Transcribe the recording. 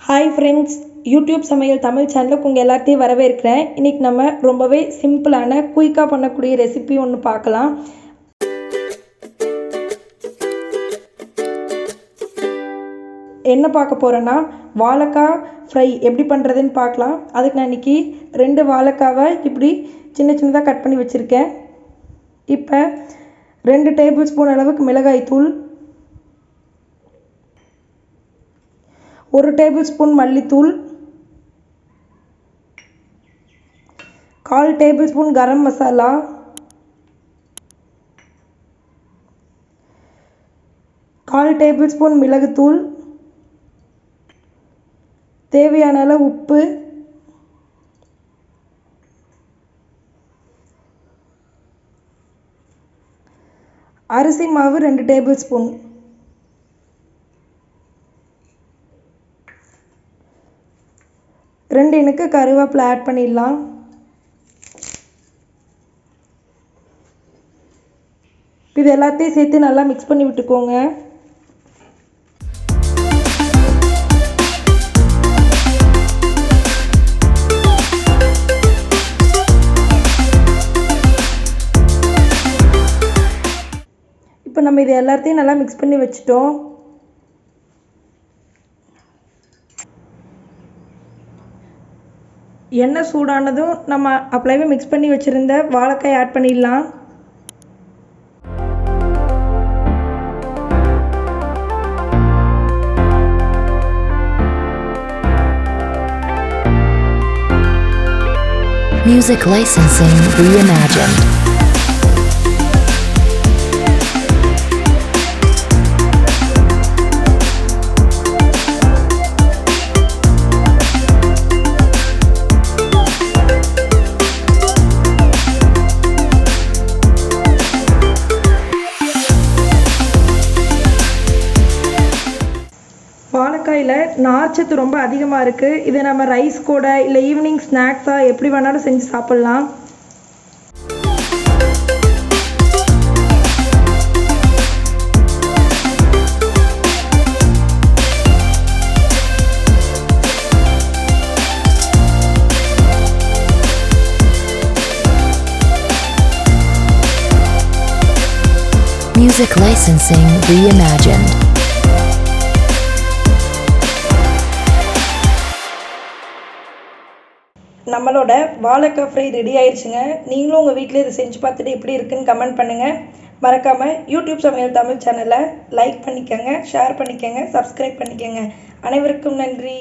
Hi friends, YouTube சமையல் தமிழ் சேனலுக்கு உங்கள் எல்லாத்தையும் வரவேற்கிறேன். இன்றைக்கி நம்ம ரொம்பவே சிம்பிளான குயிக்காக பண்ணக்கூடிய ரெசிபி ஒன்று பார்க்கலாம். என்ன பார்க்க போகிறேன்னா, வாழைக்காய் ஃப்ரை எப்படி பண்ணுறதுன்னு பார்க்கலாம். அதுக்கு நான் இன்றைக்கி 2 வாழைக்காவை இப்படி சின்ன சின்னதாக கட் பண்ணி வச்சுருக்கேன். இப்போ 2 டேபிள் ஸ்பூன் அளவுக்கு மிளகாய் தூள், 1 டேபிள் ஸ்பூன் மல்லித்தூள், 1/4 table spoon garam masala, 1/4 table spoon மிளகுத்தூள், தேவையான அளவு உப்பு, அரிசி மாவு 2 டேபிள் ஸ்பூன், ரெண்டு இனுக்கு கருவேப்பிலை ஆட் பண்ணிடலாம். இது எல்லாத்தையும் சேர்த்து நல்லா மிக்ஸ் பண்ணி விட்டுக்கோங்க. இப்போ நம்ம இது எல்லாத்தையும் நல்லா மிக்ஸ் பண்ணி வச்சுட்டோம். எண்ணெய் சூடானதும் நம்ம அப்படியே மிக்ஸ் பண்ணி வச்சுருந்த வாழைக்காய் ஆட் பண்ணிடலாம். Music licensing reimagined. வாழைக்காயில் நார்ச்சத்து ரொம்ப அதிகமாக இருக்குது. இதை நம்ம ரைஸ் கூட இல்லை ஈவினிங் ஸ்நாக்ஸாக எப்படி வேணாலும் செஞ்சு சாப்பிட்லாம். Music licensing reimagined. நம்மளோட வாழைக்காய் ஃப்ரை ரெடி ஆயிடுச்சுங்க. நீங்களும் உங்கள் வீட்டில் இதை செஞ்சு பார்த்துட்டு எப்படி இருக்குன்னு கமெண்ட் பண்ணுங்கள். மறக்காமல் யூடியூப் சமையல் தமிழ் சேனலை லைக் பண்ணிக்கோங்க, ஷேர் பண்ணிக்கோங்க, சப்ஸ்கிரைப் பண்ணிக்கோங்க. அனைவருக்கும் நன்றி.